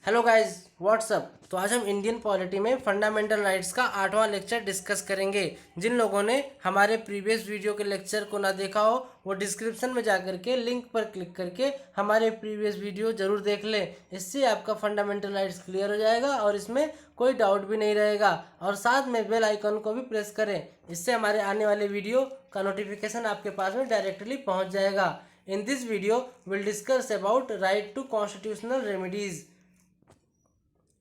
Hello guys what's up. तो आज हम इंडियन पॉलिटी में फंडामेंटल राइट्स का 8वां लेक्चर डिस्कस करेंगे। जिन लोगों ने हमारे प्रीवियस वीडियो के लेक्चर को ना देखा हो वो डिस्क्रिप्शन में जाकर के लिंक पर क्लिक करके हमारे प्रीवियस वीडियो जरूर देख लें। इससे आपका फंडामेंटल राइट्स क्लियर हो जाएगा और इसमें कोई डाउट भी नहीं रहेगा। और साथ में बेल आइकन को भी प्रेस करें, इससे हमारे आने वाले वीडियो का नोटिफिकेशन आपके पास में डायरेक्टली पहुँच जाएगा। In this video will discuss about right to constitutional remedies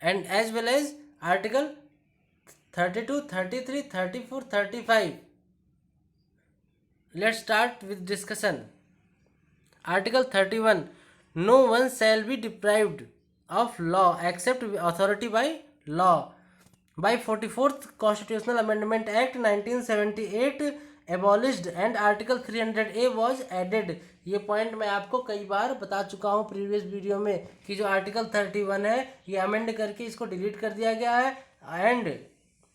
and as well as article 32, 33, 34, 35. Let's start with discussion. Article 31, no one shall be deprived of law except authority by law. By 44th Constitutional Amendment Act 1978 abolished and Article 300A was added. ये point मैं आपको कई बार बता चुका हूँ previous video में कि जो आर्टिकल 31 है ये अमेंड करके इसको डिलीट कर दिया गया है एंड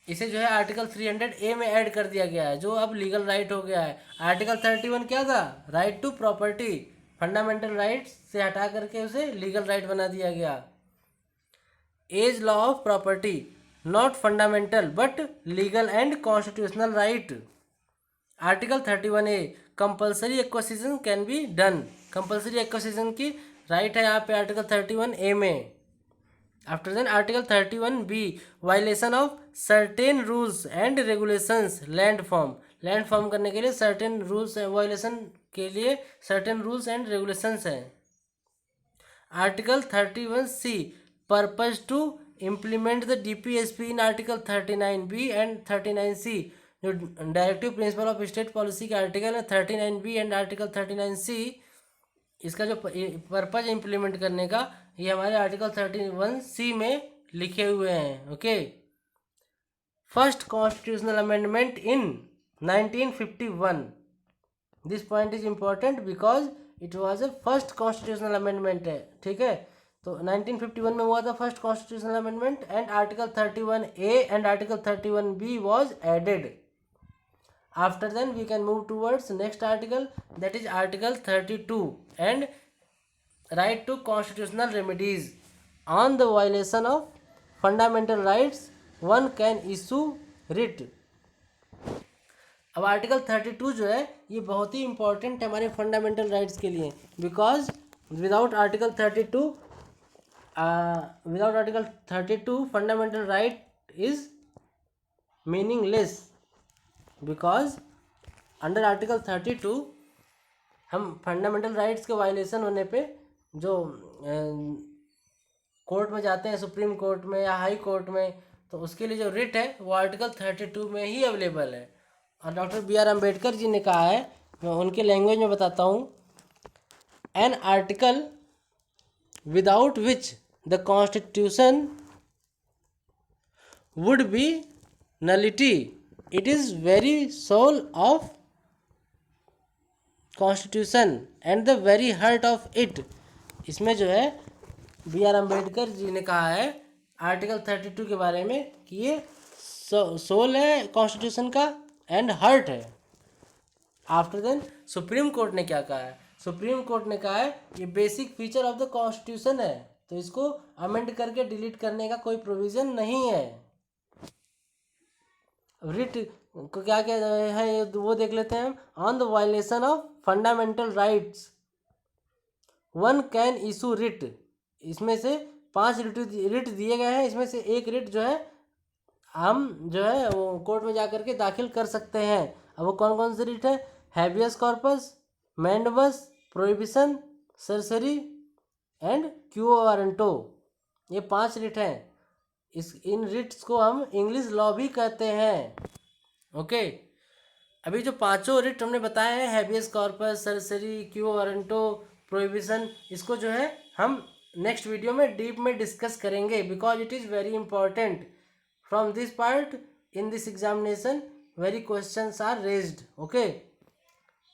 इसे जो है आर्टिकल 300A में ऐड कर दिया गया है, जो अब लीगल राइट हो गया है। आर्टिकल 31 क्या था? Right to property. Fundamental right से हटा करके उसे लीगल राइट बना दिया गया। As law of property, not fundamental but legal and constitutional right. Article 31A, compulsory acquisition can be done. Compulsory acquisition की राइट है यहाँ पे आर्टिकल 31A में। After then article 31B, violation of certain rules and regulations land form. Land form करने के लिए certain rules violation के लिए सर्टेन रूल्स एंड रेगुलेशंस हैं। Article 31C, purpose to implement the DPSP in article 39B and 39C। जो directive principle of state policy के article है 39B and article 39C, इसका जो पर्पज इम्प्लीमेंट करने का ये हमारे आर्टिकल 31C में लिखे हुए हैं। Okay, first constitutional amendment in 1951। This point is important because it was a first constitutional amendment है। ठीक है, तो 1951 में हुआ था first constitutional amendment and article 31A and article 31B was added. After then we can move towards next article, that is article 32 and right to constitutional remedies. On the violation of fundamental rights one can issue writ. अब article 32 जो है ये बहुत ही important है हमारे fundamental rights के लिए, because without article 32 fundamental right is meaningless. Because under article 32 हम फंडामेंटल राइट्स के वायलेशन होने पे जो कोर्ट में जाते हैं, सुप्रीम कोर्ट में या हाई कोर्ट में, तो उसके लिए जो रिट है वो आर्टिकल 32 में ही अवेलेबल है। और डॉक्टर B.R. अम्बेडकर जी ने कहा है, मैं उनके लैंग्वेज में बताता हूँ, an article without which the constitution would be nullity, it is very soul of constitution and the very heart of it. इसमें जो है B.R. अम्बेडकर जी ने कहा है आर्टिकल 32 के बारे में कि ये सोल है कॉन्स्टिट्यूशन का एंड हार्ट है। आफ्टर देन सुप्रीम कोर्ट ने क्या कहा है? सुप्रीम कोर्ट ने कहा है ये basic feature of the constitution है, तो इसको अमेंड करके डिलीट करने का कोई प्रोविजन नहीं है। रिट को क्या कहते हैं वो देख लेते हैं हम। On the violation of fundamental rights one can issue writ. इसमें से 5 रिट दिए गए हैं, इसमें से एक रिट जो है हम जो है वो कोर्ट में जाकर के दाखिल कर सकते हैं। अब वो कौन कौन से रिट है? Habeas corpus, mandamus, prohibition, certiorari and quo warranto. ये 5 रिट हैं। इन रिट्स को हम इंग्लिश लॉ भी कहते हैं। ओके, अभी जो 5 रिट हमने बताए हैं, habeas corpus, certiorari, quo warranto, prohibition, इसको जो है हम नेक्स्ट वीडियो में डीप में डिस्कस करेंगे because it is very important. From this part in this examination very questions are raised. Okay,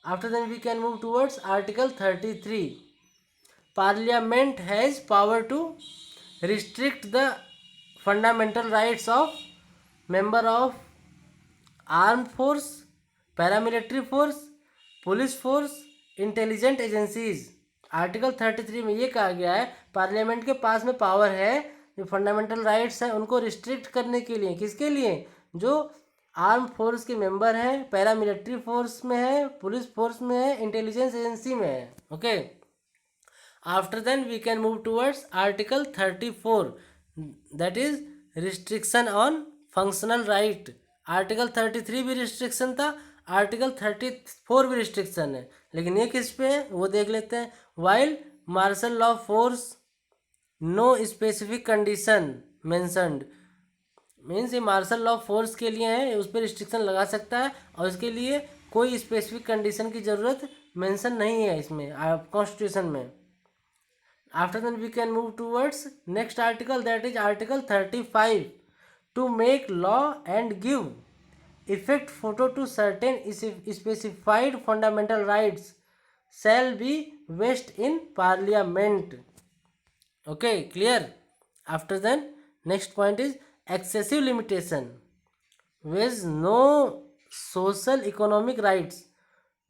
after then we can move towards article 33। Parliament has power to restrict the fundamental rights of member of arm force, paramilitary force, police force, intelligent agencies. Article 33 में ये कहा गया है parliament के पास में power है, जो fundamental rights हैं उनको रिस्ट्रिक्ट करने के लिए, किसके लिए, जो आर्म फोर्स के मेंबर हैं, पैरामिलिट्री फोर्स में है, पुलिस फोर्स में है, इंटेलिजेंस एजेंसी में है। Okay, after then we can move towards article 34, that is restriction on functional right. Article 33 भी रिस्ट्रिक्शन था, आर्टिकल 34 भी रिस्ट्रिक्शन है, लेकिन ये किस पे है वो देख लेते हैं। While martial law force no specific condition mentioned, means ये मार्शल लॉ फोर्स के लिए है, उस पर रिस्ट्रिक्शन लगा सकता है और इसके लिए कोई स्पेसिफिक कंडीशन की ज़रूरत मेंशन नहीं है इसमें कॉन्स्टिट्यूशन में। After then we can move towards next article, that is article 35, to make law and give effect photo to certain specified fundamental rights shall be vested in parliament. Okay, clear? After then next point is excessive limitation with no social economic rights,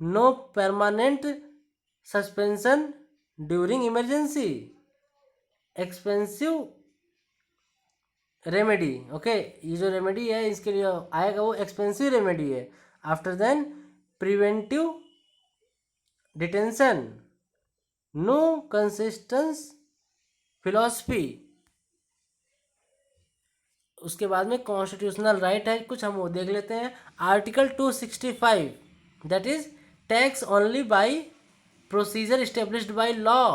no permanent suspension during emergency, expensive remedy. Okay, ये जो remedy है इसके लिए आएगा वो expensive remedy है। After then preventive detention, no consistence philosophy. उसके बाद में कॉन्स्टिट्यूशनल राइट है कुछ, हम वो देख लेते हैं। Article 265, that is tax only by procedure established by law.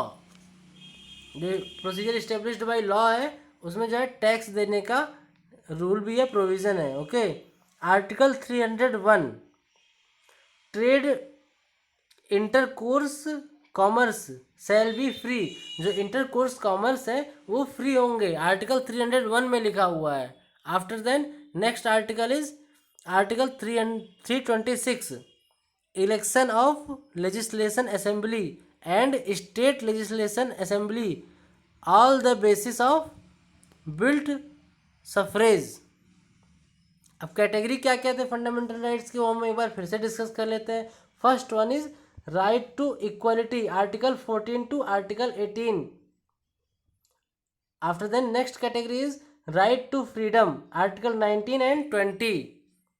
जो प्रोसीजर इस्टेब्लिश्ड बाय लॉ है उसमें जो है टैक्स देने का रूल भी है, प्रोविज़न है। Okay, article 301, trade intercourse commerce shall be free. जो इंटरकोर्स कॉमर्स है वो फ्री होंगे, आर्टिकल 301 में लिखा हुआ है। After then next article is article 326, election of legislation assembly and state legislation assembly all the basis of built suffrage. अब category क्या क्या थे फंडामेंटल राइट्स की वो हम एक बार फिर से डिस्कस कर लेते हैं। First one is right to equality, article 14 to article 18। After then next category is right to freedom, article 19 and 20।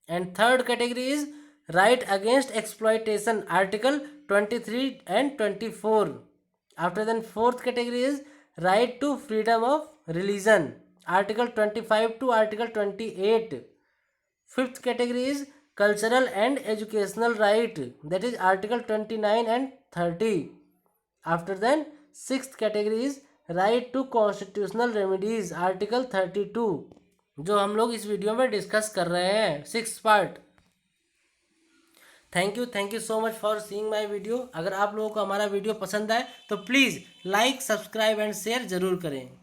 And third category is right against exploitation, article 23 and 24। After then fourth category is right to freedom of religion, article 25 to article 28। Fifth category is cultural and educational right, that is article 29 and 30। After then sixth category is right to constitutional remedies, article 32, जो हम लोग इस video में discuss कर रहे हैं, 6th part. Thank you so much for seeing my video. अगर आप लोगों को हमारा वीडियो पसंद आए तो please like, subscribe and share ज़रूर करें।